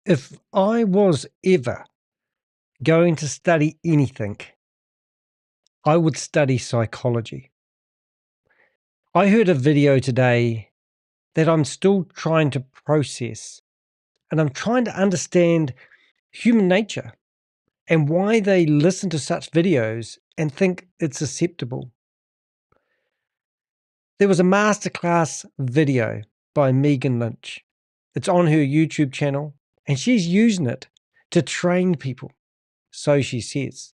If I was ever going to study anything, I would study psychology. I heard a video today that I'm still trying to process, and I'm trying to understand human nature and why they listen to such videos and think it's acceptable. There was a Masterclass video by Megan Lynch. It's on her YouTube channel, and she's using it to train people, so she says.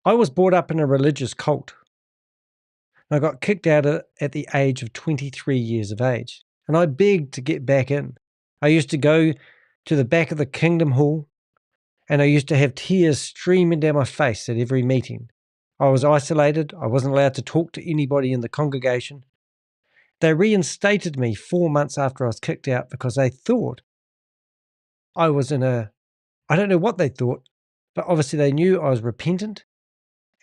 I was brought up in a religious cult. I got kicked out at the age of 23 years of age, and I begged to get back in. I used to go to the back of the Kingdom Hall, and I used to have tears streaming down my face at every meeting. I was isolated. I wasn't allowed to talk to anybody in the congregation. They reinstated me 4 months after I was kicked out because they thought I was I don't know what they thought, but obviously they knew I was repentant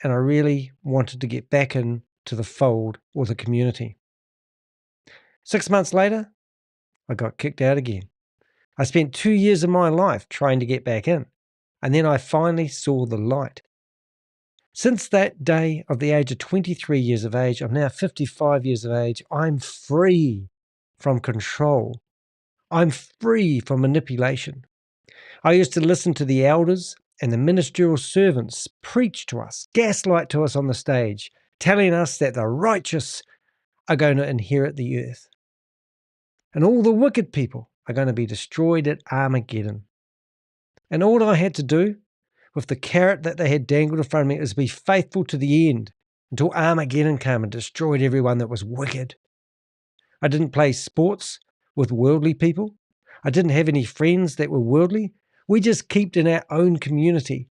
and I really wanted to get back in to the fold or the community. 6 months later, I got kicked out again. I spent 2 years of my life trying to get back in, and then I finally saw the light. Since that day of the age of 23 years of age, I'm now 55 years of age, I'm free from control. I'm free from manipulation. I used to listen to the elders and the ministerial servants preach to us, gaslight to us on the stage, telling us that the righteous are going to inherit the earth. And all the wicked people are going to be destroyed at Armageddon. And all I had to do with the carrot that they had dangled in front of me is be faithful to the end until Armageddon came and destroyed everyone that was wicked. I didn't play sports with worldly people. I didn't have any friends that were worldly. We just kept in our own community.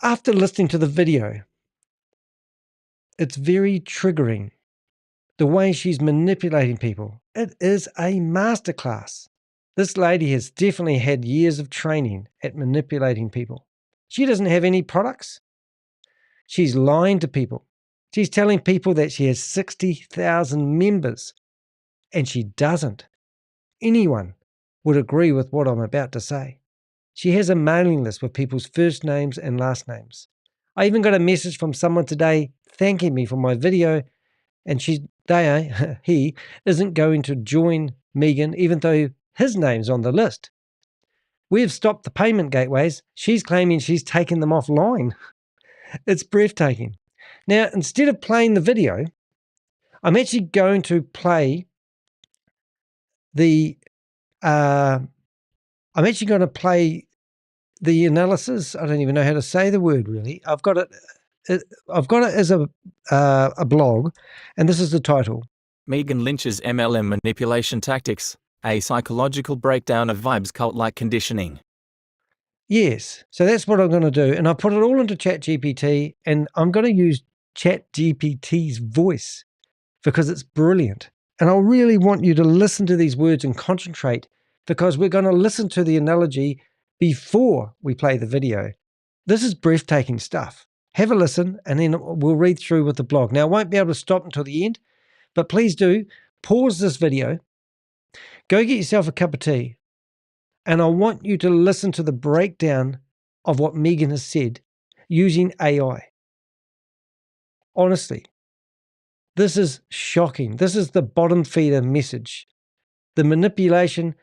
After listening to the video, it's very triggering. The way she's manipulating people. It is a masterclass. This lady has definitely had years of training at manipulating people. She doesn't have any products. She's lying to people. She's telling people that she has 60,000 members, and she doesn't. Anyone would agree with what I'm about to say. She has a mailing list with people's first names and last names. I even got a message from someone today thanking me for my video, and he isn't going to join Megan even though his name's on the list. We have stopped the payment gateways. She's claiming she's taken them offline. It's breathtaking. Now, instead of playing the video, I'm actually going to play the analysis. I don't even know how to say the word really. I've got it as a blog, and this is the title. Megan Lynch's MLM Manipulation Tactics, a psychological breakdown of vibes cult-like conditioning. Yes, so that's what I'm going to do. And I put it all into ChatGPT, and I'm going to use ChatGPT's voice because it's brilliant. And I really want you to listen to these words and concentrate, because we're going to listen to the analogy before we play the video. This is breathtaking stuff. Have a listen, and then we'll read through with the blog. Now, I won't be able to stop until the end, but please do pause this video, go get yourself a cup of tea, and I want you to listen to the breakdown of what Megan has said using AI. Honestly, this is shocking. This is the bottom feeder message. The manipulation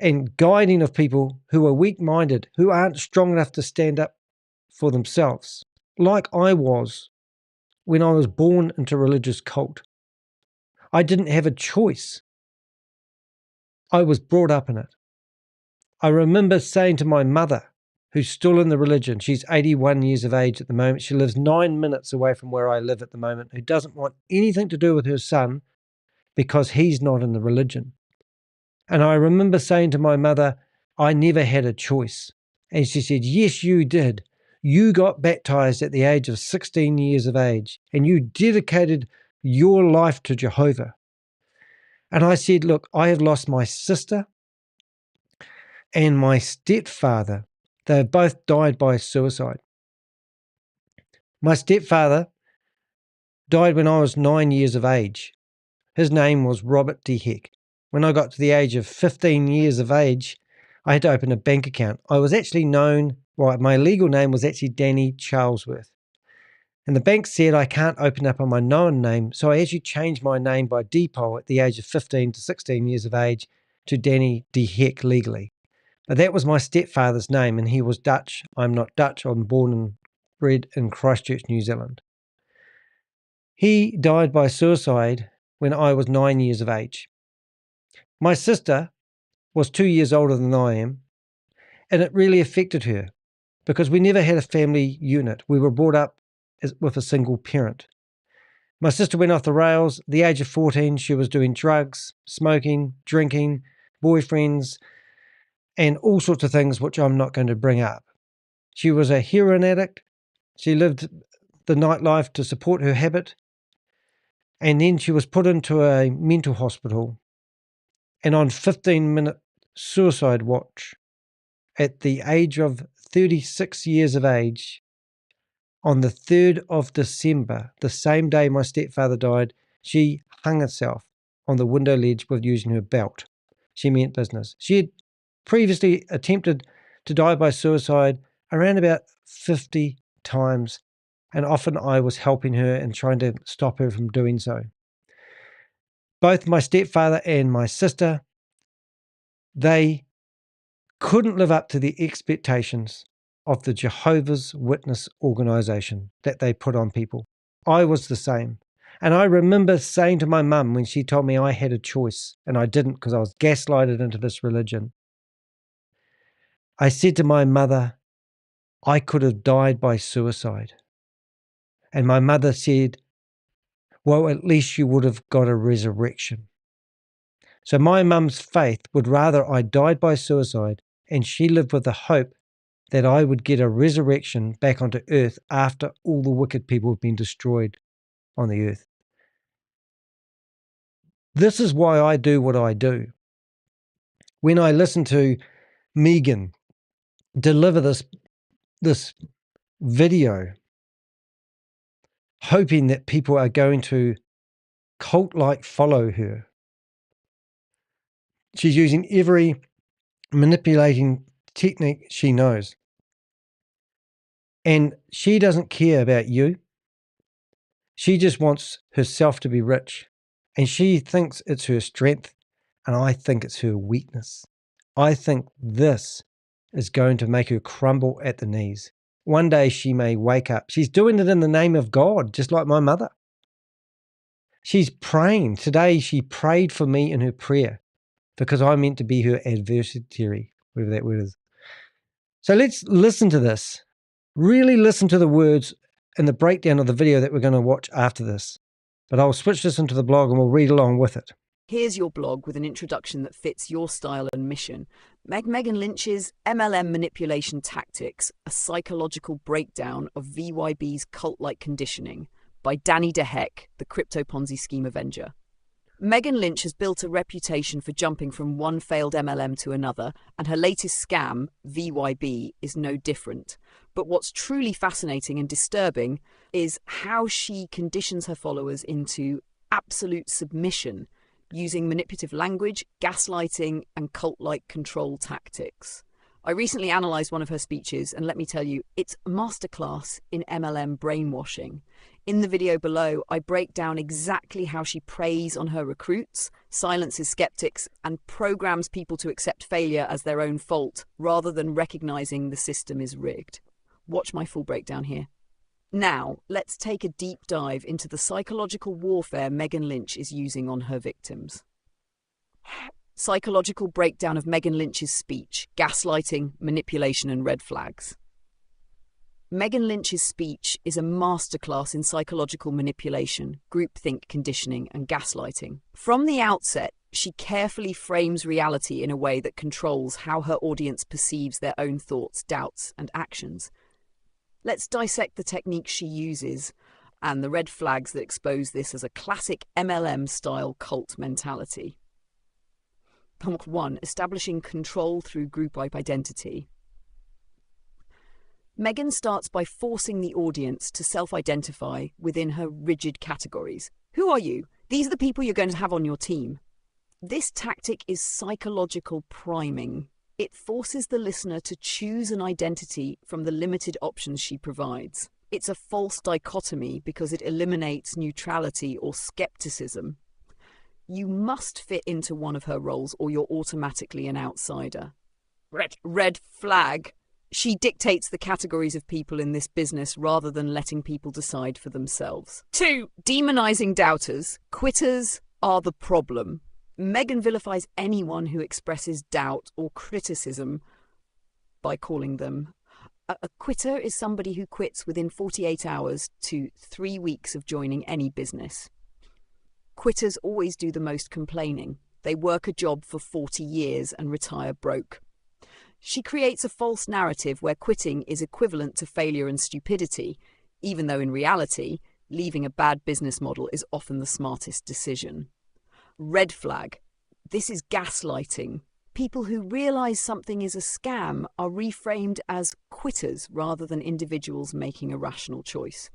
and guiding of people who are weak-minded, who aren't strong enough to stand up for themselves, like I was when I was born into a religious cult. I didn't have a choice. I was brought up in it. I remember saying to my mother, who's still in the religion, she's 81 years of age at the moment, she lives 9 minutes away from where I live at the moment, who doesn't want anything to do with her son because he's not in the religion. And I remember saying to my mother, I never had a choice. And she said, yes, you did. You got baptized at the age of 16 years of age, and you dedicated your life to Jehovah. And I said, look, I have lost my sister and my stepfather. They have both died by suicide. My stepfather died when I was 9 years of age. His name was Robert D. Heck. When I got to the age of 15 years of age, I had to open a bank account. I was actually my legal name was actually Danny Charlesworth. And the bank said I can't open up on my known name, so I actually changed my name by default at the age of 15 to 16 years of age to Danny de Heck legally. But that was my stepfather's name, and he was Dutch. I'm not Dutch. I'm born and bred in Christchurch, New Zealand. He died by suicide when I was 9 years of age. My sister was 2 years older than I am, and it really affected her because we never had a family unit. We were brought up with a single parent. My sister went off the rails. At the age of 14, she was doing drugs, smoking, drinking, boyfriends, and all sorts of things which I'm not going to bring up. She was a heroin addict. She lived the nightlife to support her habit. And then she was put into a mental hospital and on 15-minute suicide watch at the age of 36 years of age. On the 3rd of December, the same day my stepfather died, she hung herself on the window ledge with using her belt. She meant business. She had previously attempted to die by suicide around about 50 times, and often I was helping her and trying to stop her from doing so. Both my stepfather and my sister, they couldn't live up to the expectations of the Jehovah's Witness organization that they put on people. I was the same. And I remember saying to my mum when she told me I had a choice, and I didn't because I was gaslighted into this religion. I said to my mother, I could have died by suicide. And my mother said, well, at least you would have got a resurrection. So my mum's faith would rather I died by suicide, and she lived with the hope that I would get a resurrection back onto earth after all the wicked people have been destroyed on the earth. This is why I do what I do. When I listen to Megan deliver this video, hoping that people are going to cult-like follow her, she's using every manipulating technique she knows. And she doesn't care about you. She just wants herself to be rich. And she thinks it's her strength. And I think it's her weakness. I think this is going to make her crumble at the knees. One day she may wake up. She's doing it in the name of God, just like my mother. She's praying. Today she prayed for me in her prayer because I'm meant to be her adversary, whatever that word is. So let's listen to this. Really listen to the words in the breakdown of the video that we're going to watch after this. But I'll switch this into the blog and we'll read along with it. Here's your blog with an introduction that fits your style and mission. Megan Lynch's MLM Manipulation Tactics, a psychological breakdown of VYB's cult-like conditioning by Danny de Heck, the crypto Ponzi scheme avenger. Megan Lynch has built a reputation for jumping from one failed MLM to another, and her latest scam, VYB, is no different. But what's truly fascinating and disturbing is how she conditions her followers into absolute submission, using manipulative language, gaslighting, and cult-like control tactics. I recently analysed one of her speeches, and let me tell you, it's a masterclass in MLM brainwashing. In the video below, I break down exactly how she preys on her recruits, silences skeptics, and programs people to accept failure as their own fault, rather than recognising the system is rigged. Watch my full breakdown here. Now, let's take a deep dive into the psychological warfare Megan Lynch is using on her victims. Psychological breakdown of Megan Lynch's speech, gaslighting, manipulation, and red flags. Megan Lynch's speech is a masterclass in psychological manipulation, groupthink conditioning, and gaslighting. From the outset, she carefully frames reality in a way that controls how her audience perceives their own thoughts, doubts, and actions. Let's dissect the techniques she uses and the red flags that expose this as a classic MLM-style cult mentality. 1. Establishing control through group identity. Megan starts by forcing the audience to self-identify within her rigid categories. Who are you? These are the people you're going to have on your team. This tactic is psychological priming. It forces the listener to choose an identity from the limited options she provides. It's a false dichotomy because it eliminates neutrality or skepticism. You must fit into one of her roles or you're automatically an outsider. Red flag. She dictates the categories of people in this business rather than letting people decide for themselves. 2. Demonizing doubters. Quitters are the problem. Megan vilifies anyone who expresses doubt or criticism by calling them. A quitter is somebody who quits within 48 hours to 3 weeks of joining any business. Quitters always do the most complaining. They work a job for 40 years and retire broke. She creates a false narrative where quitting is equivalent to failure and stupidity, even though in reality, leaving a bad business model is often the smartest decision. Red flag. This is gaslighting. People who realize something is a scam are reframed as quitters rather than individuals making a rational choice.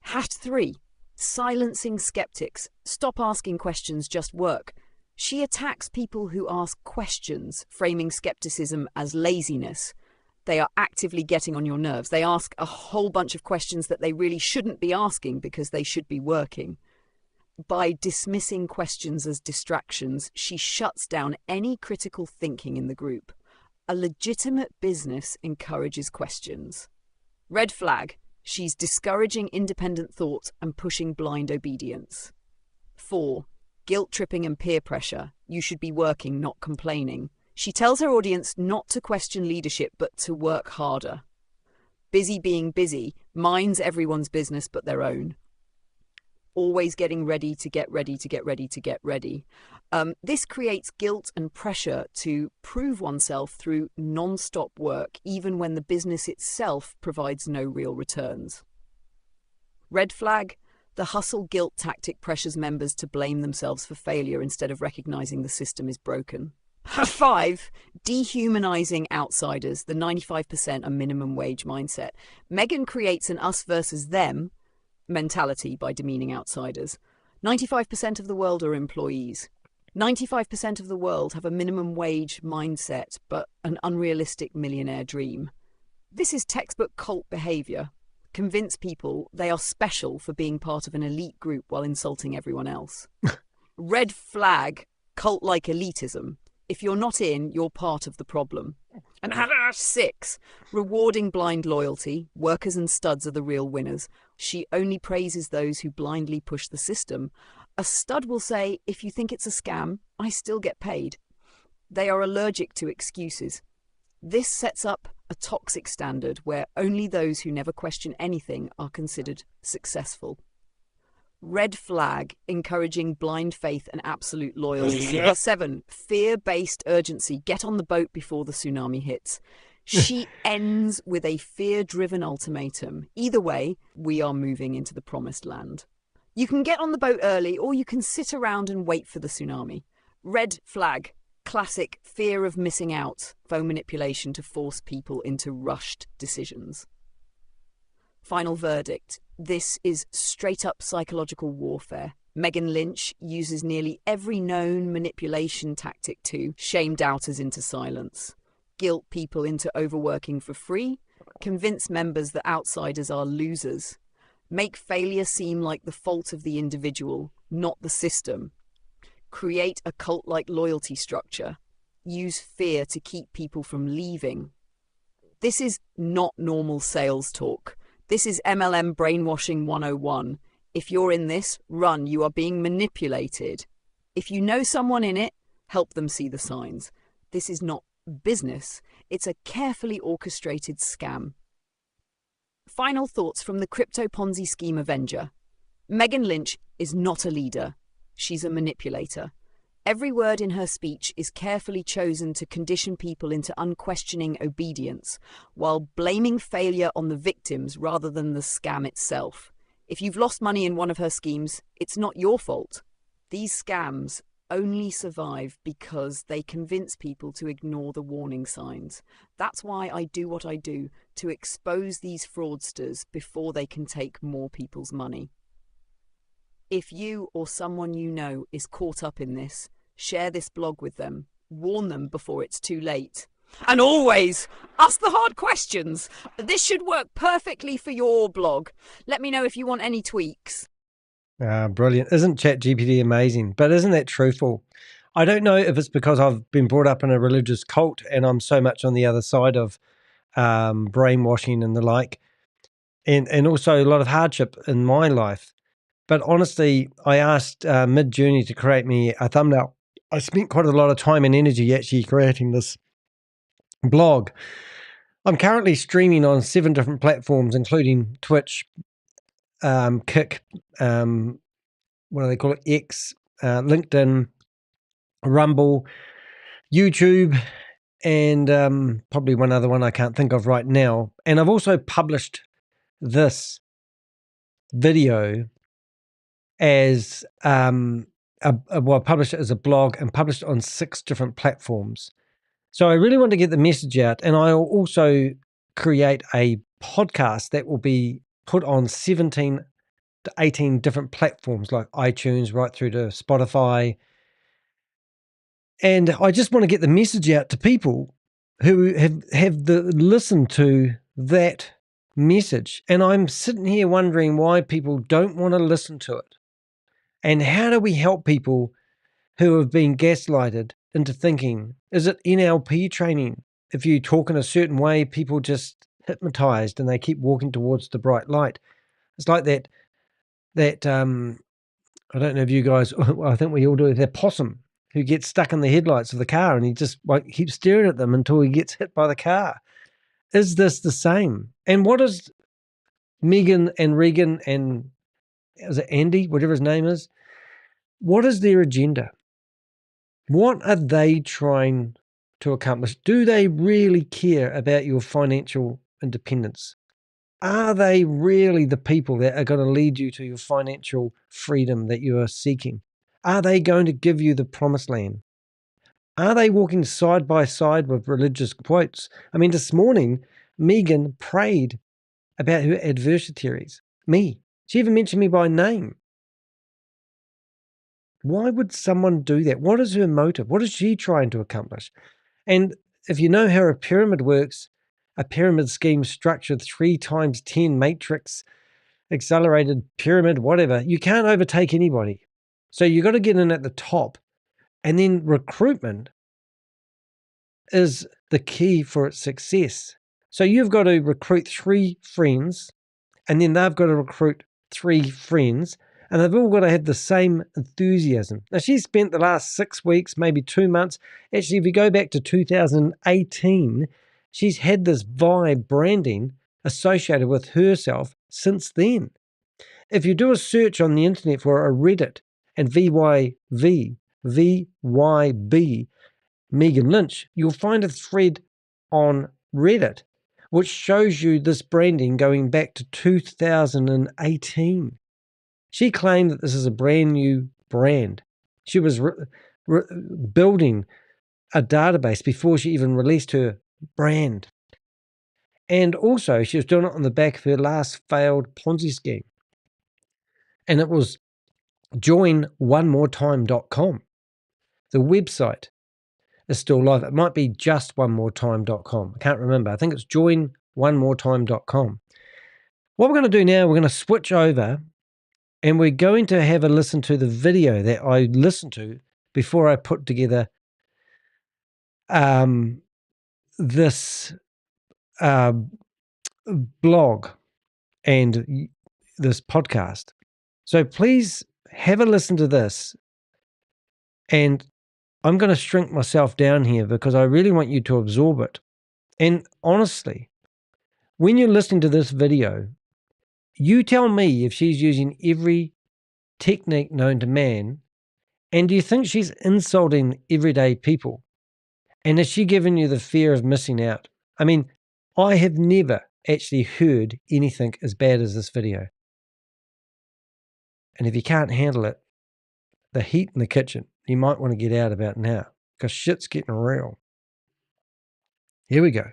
#3. Silencing skeptics. Stop asking questions, just work. She attacks people who ask questions, framing skepticism as laziness. They are actively getting on your nerves. They ask a whole bunch of questions that they really shouldn't be asking because they should be working. By dismissing questions as distractions, she shuts down any critical thinking in the group. A legitimate business encourages questions. Red flag. She's discouraging independent thought and pushing blind obedience. 4. Guilt-tripping and peer pressure. You should be working, not complaining. She tells her audience not to question leadership, but to work harder. Busy being busy minds everyone's business but their own. Always getting ready to get ready to get ready to get ready. This creates guilt and pressure to prove oneself through non-stop work, even when the business itself provides no real returns. Red flag. The hustle guilt tactic pressures members to blame themselves for failure instead of recognizing the system is broken. 5. Dehumanizing outsiders, the 95% a minimum wage mindset. Megan creates an us versus them mentality by demeaning outsiders. 95% of the world are employees. 95% of the world have a minimum wage mindset, but an unrealistic millionaire dream. This is textbook cult behavior. Convince people they are special for being part of an elite group while insulting everyone else. Red flag, cult-like elitism. If you're not in, you're part of the problem. And 6, rewarding blind loyalty. Workers and studs are the real winners. She only praises those who blindly push the system. A stud will say, if you think it's a scam, I still get paid. They are allergic to excuses. This sets up a toxic standard where only those who never question anything are considered successful. Red flag, encouraging blind faith and absolute loyalty. 7, fear-based urgency. Get on the boat before the tsunami hits. She ends with a fear-driven ultimatum. Either way, we are moving into the promised land. You can get on the boat early or you can sit around and wait for the tsunami. Red flag, classic fear of missing out, phone manipulation to force people into rushed decisions. Final verdict. This is straight-up psychological warfare. Megan Lynch uses nearly every known manipulation tactic to shame doubters into silence, guilt people into overworking for free, convince members that outsiders are losers, make failure seem like the fault of the individual, not the system, create a cult-like loyalty structure, use fear to keep people from leaving. This is not normal sales talk. This is MLM brainwashing 101. If you're in this, run. You are being manipulated. If you know someone in it, help them see the signs. This is not business. It's a carefully orchestrated scam. Final thoughts from the crypto Ponzi scheme Avenger. Megan Lynch is not a leader. She's a manipulator. Every word in her speech is carefully chosen to condition people into unquestioning obedience, while blaming failure on the victims rather than the scam itself. If you've lost money in one of her schemes, it's not your fault. These scams only survive because they convince people to ignore the warning signs. That's why I do what I do, to expose these fraudsters before they can take more people's money. If you or someone you know is caught up in this, Share this blog with them. Warn them before it's too late. And always ask the hard questions. This should work perfectly for your blog. Let me know if you want any tweaks. Brilliant. Isn't ChatGPT amazing? But isn't that truthful? I don't know if it's because I've been brought up in a religious cult and I'm so much on the other side of brainwashing and the like, and also a lot of hardship in my life. But honestly, I asked Midjourney to create me a thumbnail. I spent quite a lot of time and energy actually creating this blog. I'm currently streaming on 7 different platforms, including Twitch, Kick, what do they call it? X, LinkedIn, Rumble, YouTube, and probably one other one I can't think of right now. And I've also published this video as well, I published it as a blog and published it on 6 different platforms. So I really want to get the message out, and I'll also create a podcast that will be put on 17 to 18 different platforms like iTunes right through to Spotify. And I just want to get the message out to people who have listened to that message. And I'm sitting here wondering why people don't want to listen to it. And how do we help people who have been gaslighted into thinking, is it NLP training? If you talk in a certain way, people just hypnotized and they keep walking towards the bright light. It's like that I don't know if you guys, I think we all do, that possum who gets stuck in the headlights of the car and he just keeps staring at them until he gets hit by the car. Is this the same? And what is Megan and Regan and is it Andy, whatever his name is? What is their agenda? What are they trying to accomplish? Do they really care about your financial independence? Are they really the people that are going to lead you to your financial freedom that you are seeking? Are they going to give you the promised land? Are they walking side by side with religious quotes? I mean, this morning, Megan prayed about her adversaries, me. She even mentioned me by name. Why would someone do that? What is her motive? What is she trying to accomplish? And if you know how a pyramid works, a pyramid scheme structured 3 times 10 matrix, accelerated pyramid, whatever, you can't overtake anybody. So you got to get in at the top. And then recruitment is the key for its success. So you've got to recruit 3 friends, and then they've got to recruit 3 friends, and they've all got to have the same enthusiasm. Now, she spent the last 6 weeks, maybe 2 months. Actually, if you go back to 2018, she's had this vibe branding associated with herself since then. If you do a search on the internet for a Reddit and VYB, Megan Lynch, you'll find a thread on Reddit which shows you this branding going back to 2018. She claimed that this is a brand new brand. She was building a database before she even released her brand. And also, she was doing it on the back of her last failed Ponzi scheme. And it was joinonemoretime.com. The website is still live. It might be just onemoretime.com. I can't remember. I think it's joinonemoretime.com. What we're going to do now, we're going to switch over and we're going to have a listen to the video that I listened to before I put together this blog and this podcast. So please have a listen to this. And I'm going to shrink myself down here because I really want you to absorb it. And honestly, when you're listening to this video, you tell me if she's using every technique known to man, and do you think she's insulting everyday people? And is she giving you the fear of missing out? I mean, I have never actually heard anything as bad as this video. And if you can't handle it, the heat in the kitchen, you might want to get out about now because shit's getting real. Here we go.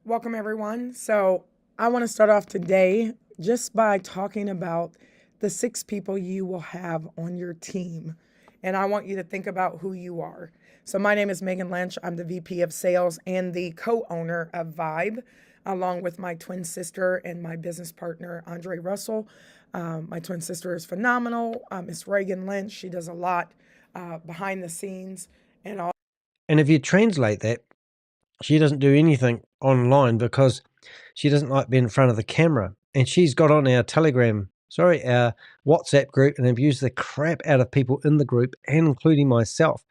Welcome, everyone. So I want to start off today just by talking about the 6 people you will have on your team and I want you to think about who you are. So my name is Megan Lynch. I'm the VP of Sales and the co-owner of Vibe, along with my twin sister and my business partner, Andre Russell. My twin sister is phenomenal. Miss Reagan Lynch, she does a lot behind the scenes and all. And if you translate that, she doesn't do anything online because she doesn't like being in front of the camera. And she's got on our our WhatsApp group and abused the crap out of people in the group, and including myself.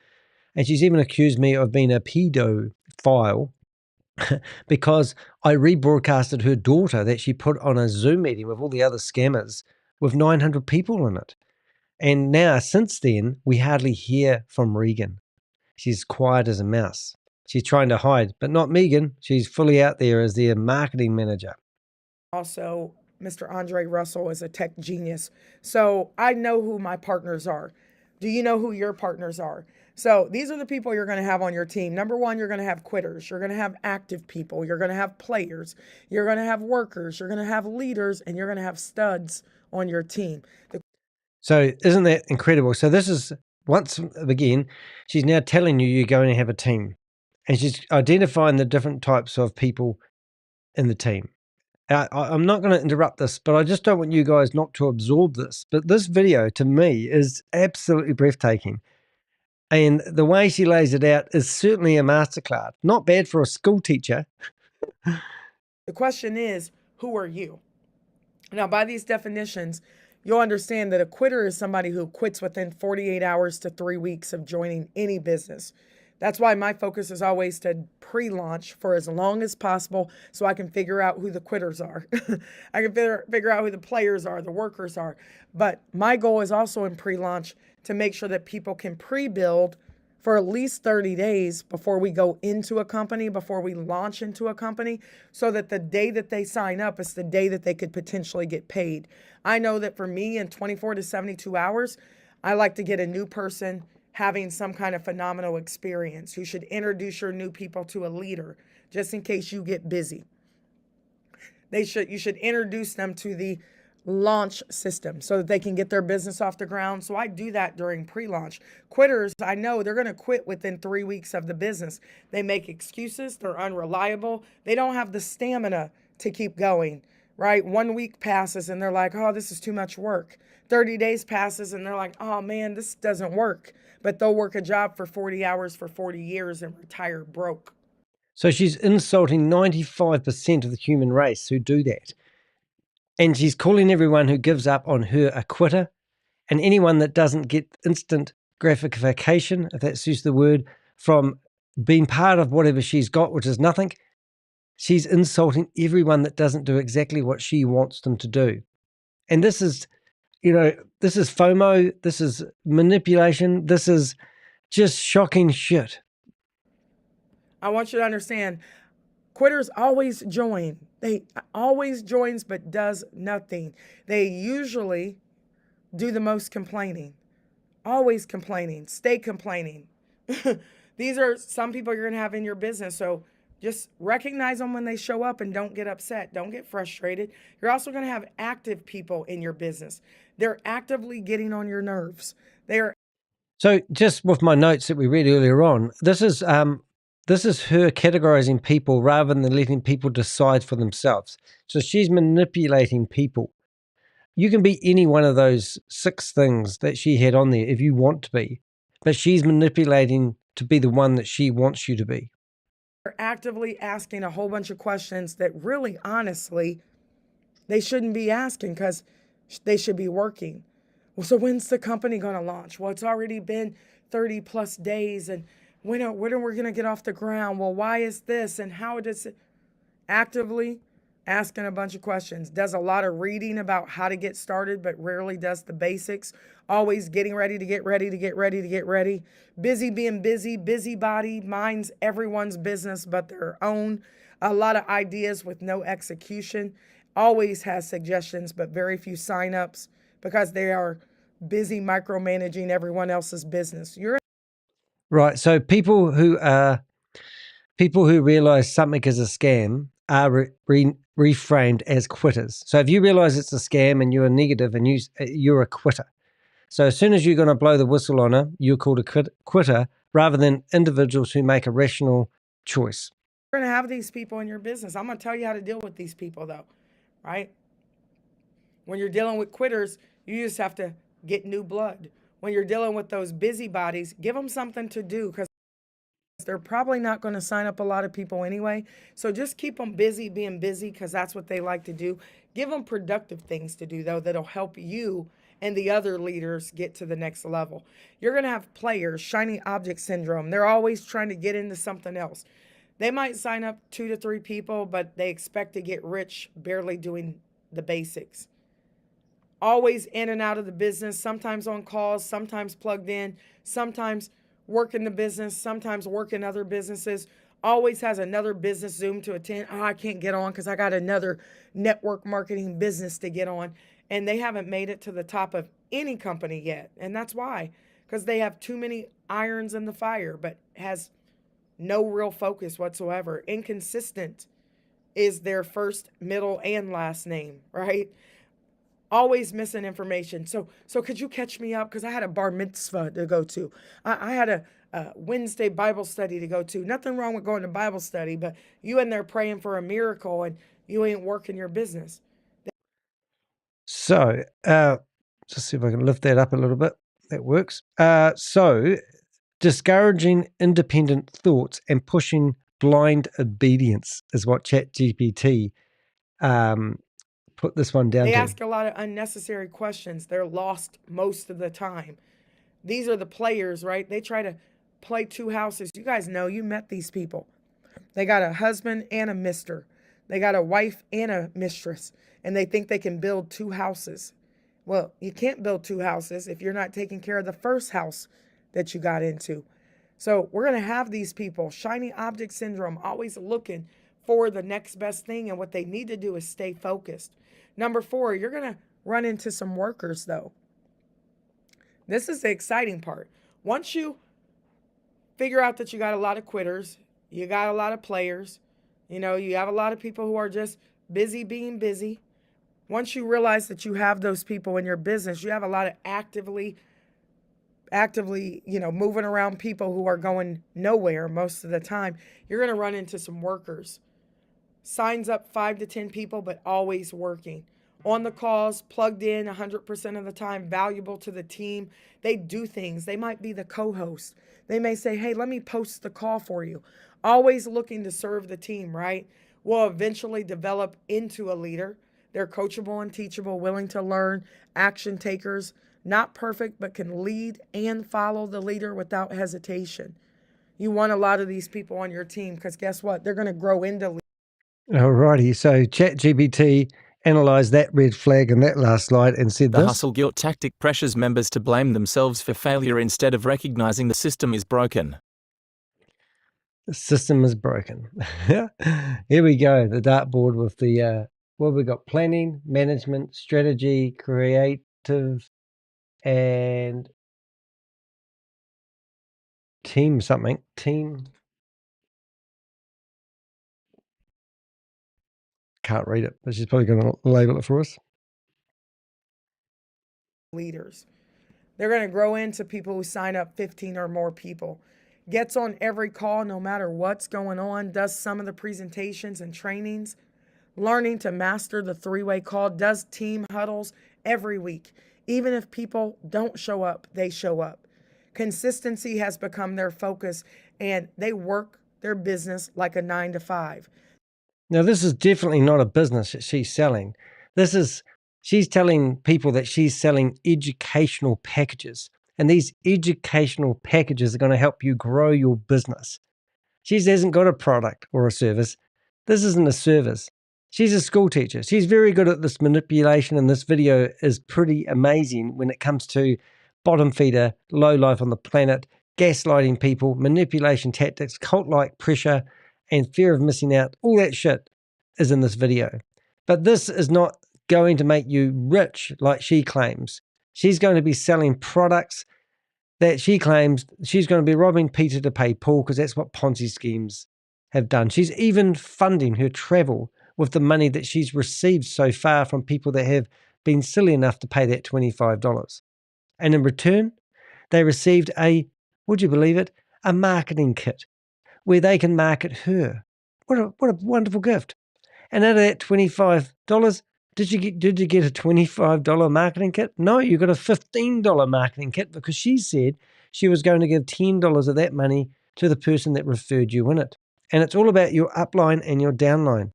And she's even accused me of being a pedophile because I rebroadcasted her daughter that she put on a Zoom meeting with all the other scammers with 900 people in it. And now, since then, we hardly hear from Regan. She's quiet as a mouse. She's trying to hide, but not Megan. She's fully out there as their marketing manager. Also, Mr. Andre Russell is a tech genius. So I know who my partners are. Do you know who your partners are? So these are the people you're going to have on your team. Number one, you're going to have quitters. You're going to have active people. You're going to have players. You're going to have workers. You're going to have leaders, and you're going to have studs on your team. So isn't that incredible? So this is, once again, she's now telling you you're going to have a team. And she's identifying the different types of people in the team. I'm not going to interrupt this, but I just don't want you guys not to absorb this. But this video, to me, is absolutely breathtaking. And the way she lays it out is certainly a masterclass. Not bad for a school teacher. The question is, who are you? Now, by these definitions, you'll understand that a quitter is somebody who quits within 48 hours to 3 weeks of joining any business. That's why my focus is always to pre-launch for as long as possible so I can figure out who the quitters are. I can figure out who the players are, the workers are. But my goal is also in pre-launch to make sure that people can pre-build for at least 30 days before we go into a company, before we launch into a company, so that the day that they sign up is the day that they could potentially get paid. I know that for me, in 24 to 72 hours, I like to get a new person having some kind of phenomenal experience. You should introduce your new people to a leader just in case you get busy. You should introduce them to the launch system so that they can get their business off the ground. So I do that during pre-launch. Quitters, I know they're going to quit within 3 weeks of the business. They make excuses. They're unreliable. They don't have the stamina to keep going, right? 1 week passes and they're like, oh, this is too much work. 30 days passes and they're like, oh man, this doesn't work. But they'll work a job for 40 hours for 40 years and retire broke. So she's insulting 95% of the human race who do that. And she's calling everyone who gives up on her a quitter, and anyone that doesn't get instant gratification, if that's used the word, from being part of whatever she's got, which is nothing. She's insulting everyone that doesn't do exactly what she wants them to do. And this is, this is FOMO, this is manipulation, this is just shocking shit. I want you to understand, quitters always join. They always joins but does nothing. They usually do the most complaining. Always complaining. Stay complaining. These are some people you're going to have in your business. So just recognize them when they show up and don't get upset. Don't get frustrated. You're also going to have active people in your business. They're actively getting on your nerves. So just with my notes that we read earlier on, this is her categorizing people rather than letting people decide for themselves. So she's manipulating people. You can be any one of those 6 things that she had on there if you want to be, but she's manipulating to be the one that she wants you to be. They're actively asking a whole bunch of questions that really, honestly, they shouldn't be asking because they should be working. Well, so when's the company going to launch? Well, it's already been 30 plus days. And when are we going to get off the ground? Well, why is this? And how does it? Actively asking a bunch of questions. Does a lot of reading about how to get started, but rarely does the basics. Always getting ready to get ready to get ready to get ready. Busy being busy, busybody, minds everyone's business but their own. A lot of ideas with no execution. Always has suggestions, but very few signups because they are busy micromanaging everyone else's business. Right. So people who realize something is a scam are reframed as quitters. So if you realize it's a scam and you're negative and you're a quitter. So as soon as you're going to blow the whistle on her, you're called a quitter rather than individuals who make a rational choice. You're going to have these people in your business. I'm going to tell you how to deal with these people, though, right? When you're dealing with quitters, you just have to get new blood. When you're dealing with those busybodies, give them something to do, because they're probably not going to sign up a lot of people anyway. So just keep them busy being busy, because that's what they like to do. Give them productive things to do, though, that'll help you and the other leaders get to the next level. You're going to have players, shiny object syndrome. They're always trying to get into something else. They might sign up 2 to 3 people, but they expect to get rich barely doing the basics. Always in and out of the business, sometimes on calls, sometimes plugged in, sometimes working the business, sometimes working other businesses. Always has another business Zoom to attend. Oh, I can't get on because I got another network marketing business to get on. And they haven't made it to the top of any company yet. And that's why, because they have too many irons in the fire, but has no real focus whatsoever. Inconsistent is their first, middle, and last name, right? Always missing information. So could you catch me up? Because I had a bar mitzvah to go to. I had a Wednesday Bible study to go to. Nothing wrong with going to Bible study, but you in there praying for a miracle and you ain't working your business. So let's see if I can lift that up a little bit. That works. So discouraging independent thoughts and pushing blind obedience is what ChatGPT put this one down They to. ask a lot of unnecessary questions. They're lost most of the time. These are the players, right? They try to play 2 houses. You guys know, you met these people. They got a husband and a mister. They got a wife and a mistress, and they think they can build 2 houses. Well, you can't build 2 houses if you're not taking care of the first house that you got into. So we're going to have these people, shiny object syndrome, always looking for the next best thing. And what they need to do is stay focused. Number 4, you're going to run into some workers, though. This is the exciting part. Once you figure out that you got a lot of quitters, you got a lot of players, you have a lot of people who are just busy being busy. Once you realize that you have those people in your business, you have a lot of actively, moving around people who are going nowhere most of the time, you're going to run into some workers. Signs up 5 to 10 people, but always working. On the calls, plugged in 100% of the time, valuable to the team. They do things. They might be the co-host. They may say, hey, let me post the call for you. Always looking to serve the team, right? Will eventually develop into a leader. They're coachable and teachable, willing to learn, action takers. Not perfect, but can lead and follow the leader without hesitation. You want a lot of these people on your team because guess what? They're going to grow into leaders. Alrighty, so ChatGPT analyzed that red flag in that last slide and said The this. hustle guilt tactic pressures members to blame themselves for failure instead of recognizing the system is broken. The system is broken. Here we go, the dartboard with the, what we got? Planning, management, strategy, creative, and team something. Team. Can't read it, but she's probably going to label it for us. Leaders. They're going to grow into people who sign up 15 or more people. Gets on every call no matter what's going on, does some of the presentations and trainings, learning to master the 3-way call, does team huddles every week. Even if people don't show up, they show up. Consistency has become their focus, and they work their business like a 9 to 5. Now, this is definitely not a business that she's selling. She's telling people that she's selling educational packages. And these educational packages are going to help you grow your business. She hasn't got a product or a service. This isn't a service. She's a school teacher. She's very good at this manipulation, and this video is pretty amazing when it comes to bottom feeder, low life on the planet, gaslighting people, manipulation tactics, cult-like pressure, and fear of missing out. All that shit is in this video. But this is not going to make you rich like she claims. She's going to be selling products that she claims she's going to be robbing Peter to pay Paul, because that's what Ponzi schemes have done. She's even funding her travel with the money that she's received so far from people that have been silly enough to pay that $25. And in return, they received would you believe it, a marketing kit where they can market her. What a wonderful gift. And out of that $25, did you get a $25 marketing kit? No, you got a $15 marketing kit because she said she was going to give $10 of that money to the person that referred you in it. And it's all about your upline and your downline.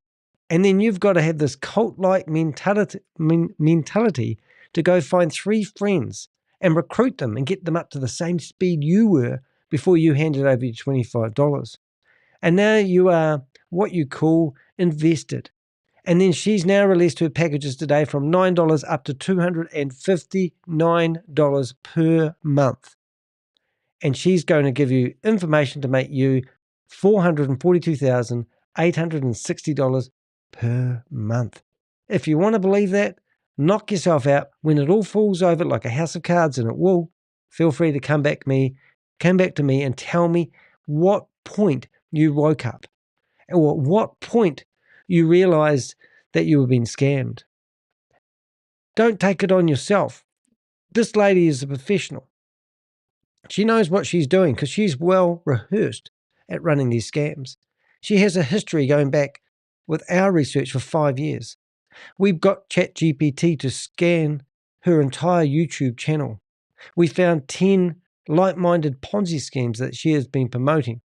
And then you've got to have this cult-like mentality to go find 3 friends and recruit them and get them up to the same speed you were before you handed over your $25. And now you are what you call invested. And then she's now released her packages today from $9 up to $259 per month. And she's going to give you information to make you $442,860 per month. If you want to believe that, knock yourself out. When it all falls over like a house of cards, and it will, feel free to come back to me and tell me what point you woke up, or at what point you realized that you were being scammed. Don't take it on yourself. This lady is a professional. She knows what she's doing because she's well rehearsed at running these scams. She has a history going back with our research for 5 years. We've got ChatGPT to scan her entire YouTube channel. We found 10 like-minded Ponzi schemes that she has been promoting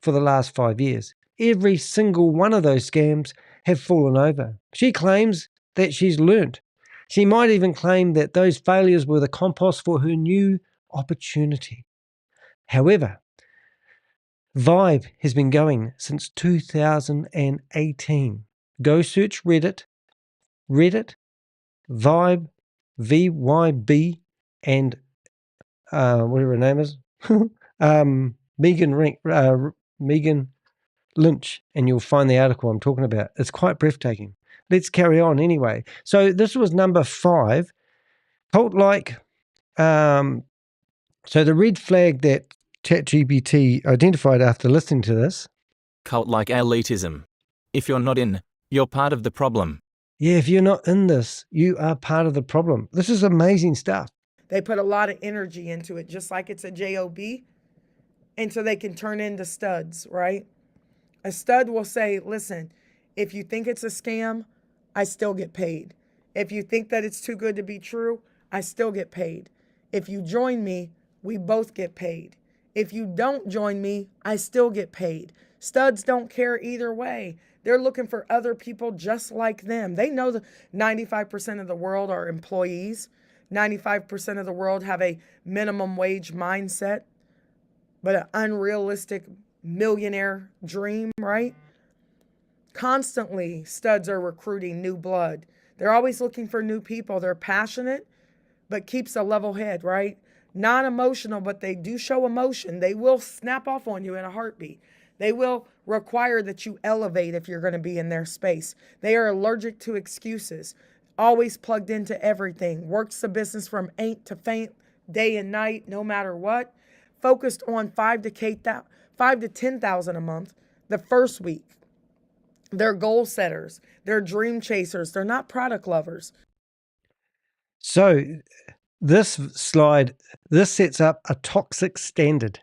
for the last 5 years. Every single one of those scams have fallen over. She claims that she's learned. She might even claim that those failures were the compost for her new opportunity. However, Vibe has been going since 2018. Go search Reddit, Vibe, VYB, and whatever her name is, Megan Lynch, and you'll find the article I'm talking about. It's quite breathtaking. Let's carry on anyway. So this was number 5, cult-like. So the red flag that ChatGPT identified after listening to this. Cult-like elitism. If you're not in, you're part of the problem. Yeah, if you're not in this, you are part of the problem. This is amazing stuff. They put a lot of energy into it, just like it's a job, and so they can turn into studs, right? A stud will say, listen, if you think it's a scam, I still get paid. If you think that it's too good to be true, I still get paid. If you join me, we both get paid. If you don't join me, I still get paid. Studs don't care either way. They're looking for other people just like them. They know that 95% of the world are employees. 95% of the world have a minimum wage mindset, but an unrealistic millionaire dream, right? Constantly, studs are recruiting new blood. They're always looking for new people. They're passionate, but keeps a level head, right? Non-emotional, but they do show emotion. They will snap off on you in a heartbeat. They will require that you elevate if you're going to be in their space. They are allergic to excuses, always plugged into everything, works the business from ain't to faint, day and night, no matter what, focused on 5 to 10,000 a month the first week. They're goal setters. They're dream chasers. They're not product lovers. So this sets up a toxic standard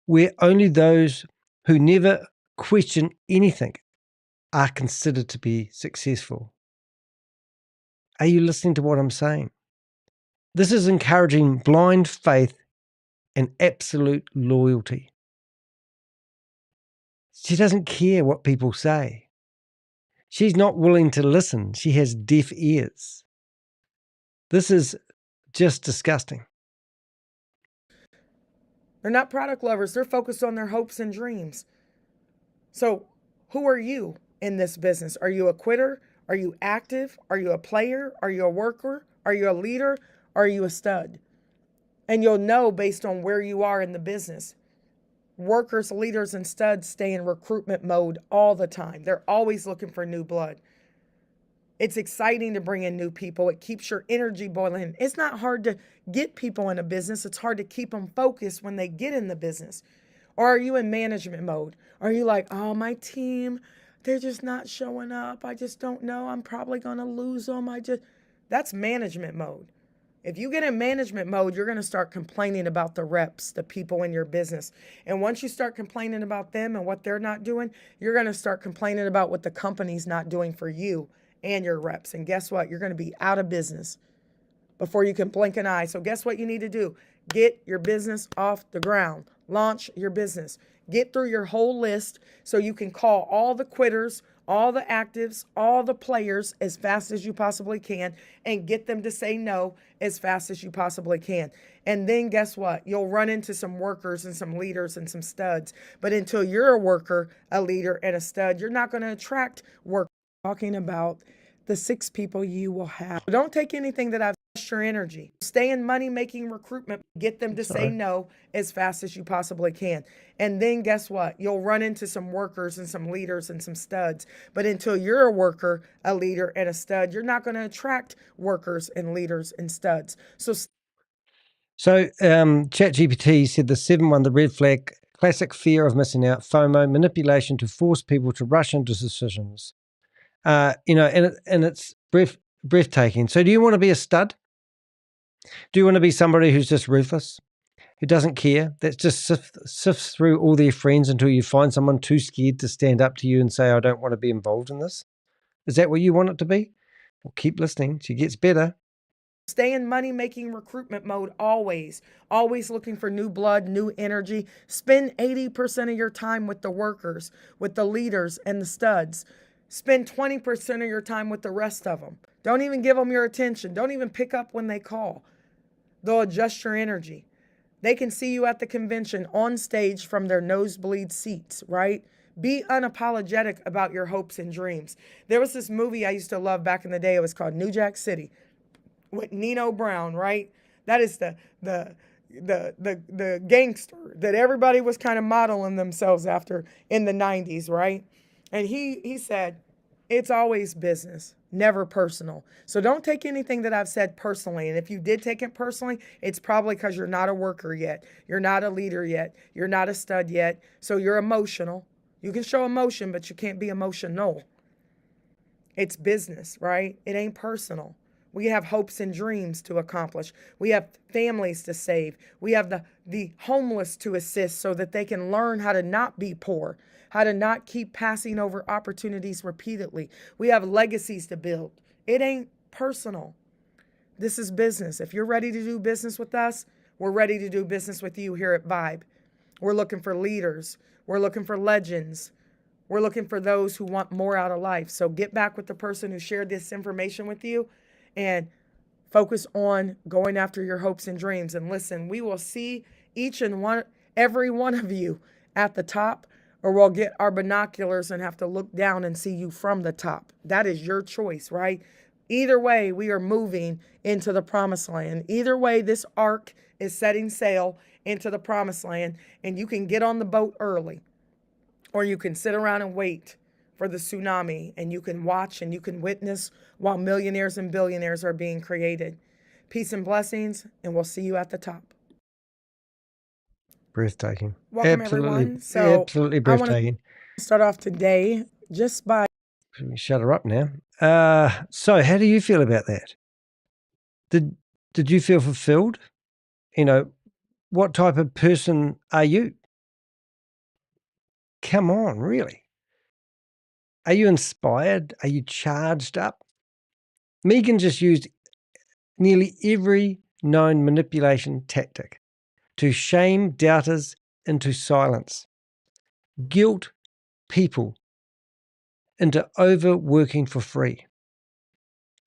where only those who never question anything are considered to be successful. Are you listening to what I'm saying? This is encouraging blind faith and absolute loyalty. She doesn't care what people say. She's not willing to listen. She has deaf ears. This is just disgusting. They're not product lovers. They're focused on their hopes and dreams. So who are you in this business? Are you a quitter? Are you active? Are you a player? Are you a worker? Are you a leader? Are you a stud? And you'll know based on where you are in the business. Workers, leaders, and studs stay in recruitment mode all the time. They're always looking for new blood. It's exciting to bring in new people. It keeps your energy boiling. It's not hard to get people in a business. It's hard to keep them focused when they get in the business. Or are you in management mode? Are you like, oh, my team, they're just not showing up. I just don't know. I'm probably going to lose them. That's management mode. If you get in management mode, you're going to start complaining about the reps, the people in your business. And once you start complaining about them and what they're not doing, you're going to start complaining about what the company's not doing for you and your reps. And guess what? You're going to be out of business before you can blink an eye. So guess what you need to do? Get your business off the ground. Launch your business. Get through your whole list so you can call all the quitters, all the actives, all the players as fast as you possibly can, and get them to say no as fast as you possibly can. And then guess what? You'll run into some workers and some leaders and some studs. But until you're a worker, a leader, and a stud, you're not going to attract work. Talking about the 6 people you will have. Don't take anything that I've your energy. Stay in money-making recruitment. Get them to say no as fast as you possibly can. And then guess what? You'll run into some workers and some leaders and some studs. But until you're a worker, a leader, and a stud, you're not going to attract workers and leaders and studs. So ChatGPT said the 7th one, the red flag, classic fear of missing out, FOMO, manipulation to force people to rush into decisions. And it's breathtaking. So do you want to be a stud? Do you want to be somebody who's just ruthless, who doesn't care, that just sifts through all their friends until you find someone too scared to stand up to you and say, I don't want to be involved in this? Is that what you want it to be? Well, keep listening. She gets better. Stay in money-making recruitment mode always. Always looking for new blood, new energy. Spend 80% of your time with the workers, with the leaders and the studs. Spend 20% of your time with the rest of them. Don't even give them your attention. Don't even pick up when they call. They'll adjust your energy. They can see you at the convention on stage from their nosebleed seats, right? Be unapologetic about your hopes and dreams. There was this movie I used to love back in the day. It was called New Jack City with Nino Brown, right? That is the gangster that everybody was kind of modeling themselves after in the 90s, right? And he said, it's always business, never personal. So don't take anything that I've said personally. And if you did take it personally, it's probably because you're not a worker yet. You're not a leader yet. You're not a stud yet. So you're emotional. You can show emotion, but you can't be emotional. It's business, right? It ain't personal. We have hopes and dreams to accomplish. We have families to save. We have the homeless to assist so that they can learn how to not be poor, how to not keep passing over opportunities repeatedly. We have legacies to build. It ain't personal. This is business. If you're ready to do business with us, we're ready to do business with you here at Vibe. We're looking for leaders. We're looking for legends. We're looking for those who want more out of life. So get back with the person who shared this information with you and focus on going after your hopes and dreams. And listen, we will see every one of you at the top, or we'll get our binoculars and have to look down and see you from the top. That is your choice, right? Either way, we are moving into the promised land. Either way, this ark is setting sail into the promised land, and you can get on the boat early, or you can sit around and wait for the tsunami, and you can watch and you can witness while millionaires and billionaires are being created. Peace and blessings, and we'll see you at the top. Breathtaking. Welcome, everyone. So absolutely breathtaking. I want to start off today just by... Let me shut her up now. So how do you feel about that? Did you feel fulfilled? What type of person are you? Come on, really? Are you inspired? Are you charged up? Megan just used nearly every known manipulation tactic to shame doubters into silence, guilt people into overworking for free,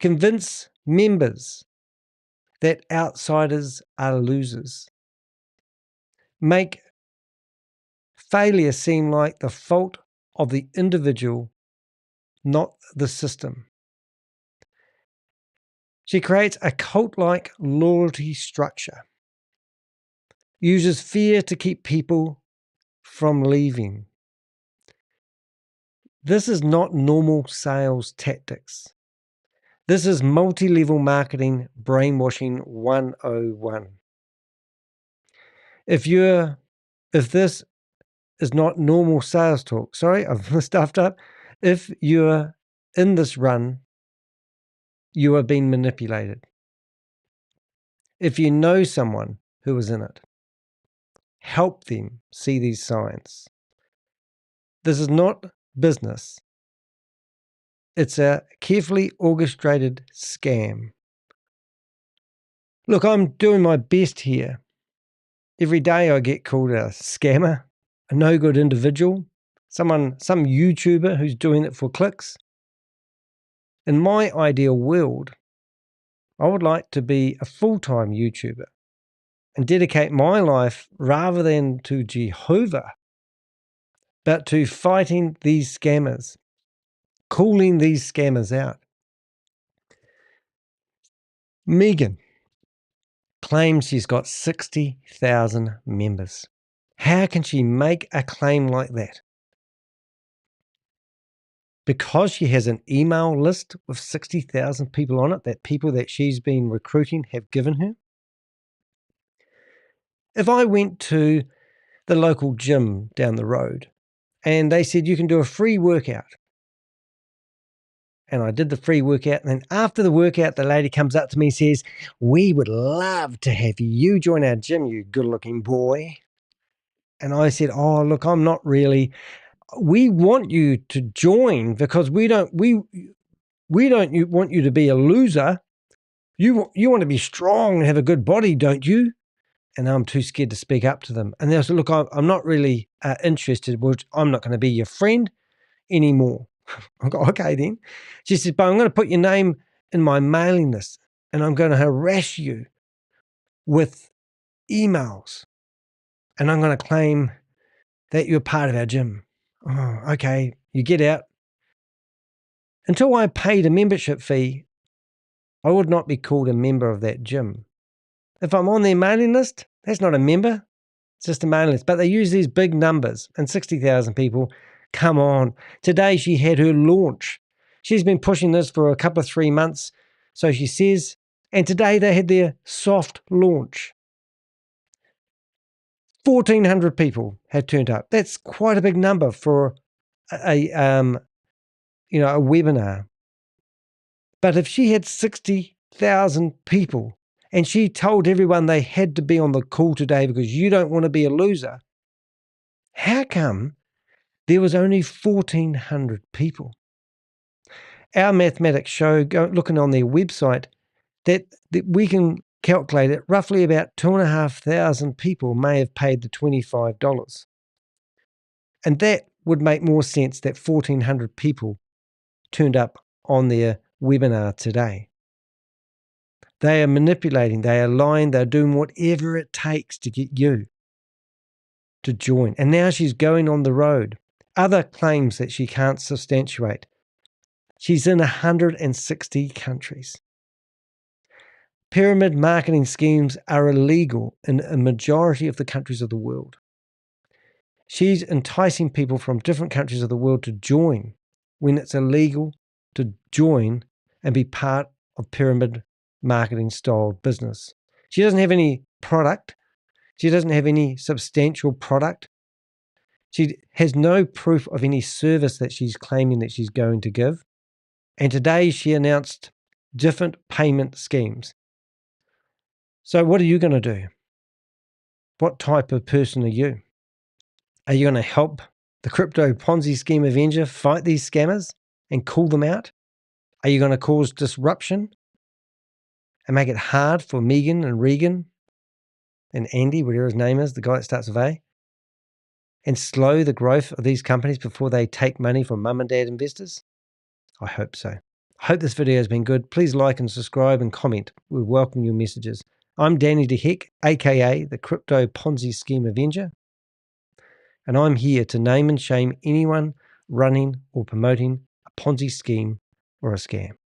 convince members that outsiders are losers, make failure seem like the fault of the individual, not the system. She creates a cult-like loyalty structure, uses fear to keep people from leaving. This is not normal sales tactics. This is multi-level marketing brainwashing 101. If this is not normal sales talk, sorry, I've stuffed up. If you're in this run, you are being manipulated. If you know someone who is in it, help them see these signs. This is not business. It's a carefully orchestrated scam. Look, I'm doing my best here. Every day I get called a scammer, a no-good individual, some YouTuber who's doing it for clicks. In my ideal world, I would like to be a full-time YouTuber and dedicate my life rather than to Jehovah, but to fighting these scammers, calling these scammers out. Megan claims she's got 60,000 members. How can she make a claim like that? Because she has an email list with 60,000 people on it, that people that she's been recruiting have given her. If I went to the local gym down the road and they said you can do a free workout, and I did the free workout, and then after the workout, the lady comes up to me and says, "We would love to have you join our gym, you good-looking boy." And I said, "Oh, look, I'm not really. We want you to join because we don't want you to be a loser. You want to be strong and have a good body, don't you?" And I'm too scared to speak up to them. And they said, "Look, I'm not really interested. I'm not going to be your friend anymore." I go, "Okay then." She said, "But I'm going to put your name in my mailing list and I'm going to harass you with emails and I'm going to claim that you're part of our gym." Oh, okay, you get out. Until I paid a membership fee, I would not be called a member of that gym. If I'm on their mailing list, that's not a member. It's just a mailing list. But they use these big numbers, and 60,000 people, come on. Today she had her launch. She's been pushing this for a couple of 3 months, so she says, and today they had their soft launch. 1,400 people had turned up. That's quite a big number for a webinar. But if she had 60,000 people and she told everyone they had to be on the call today because you don't want to be a loser, how come there was only 1,400 people? Our mathematics show, looking on their website, that we can calculate it, roughly about 2,500 people may have paid the $25. And that would make more sense that 1,400 people turned up on their webinar today. They are manipulating, they are lying, they're doing whatever it takes to get you to join. And now she's going on the road. Other claims that she can't substantiate. She's in 160 countries. Pyramid marketing schemes are illegal in a majority of the countries of the world. She's enticing people from different countries of the world to join when it's illegal to join and be part of pyramid marketing style business. She doesn't have any product. She doesn't have any substantial product. She has no proof of any service that she's claiming that she's going to give. And today she announced different payment schemes. So what are you going to do? What type of person are you? Are you going to help the crypto Ponzi scheme Avenger fight these scammers and call them out? Are you going to cause disruption and make it hard for Megan and Regan and Andy, whatever his name is, the guy that starts with A, and slow the growth of these companies before they take money from mum and dad investors? I hope so. I hope this video has been good. Please like and subscribe and comment. We welcome your messages. I'm Danny DeHeck, aka the Crypto Ponzi Scheme Avenger, and I'm here to name and shame anyone running or promoting a Ponzi scheme or a scam.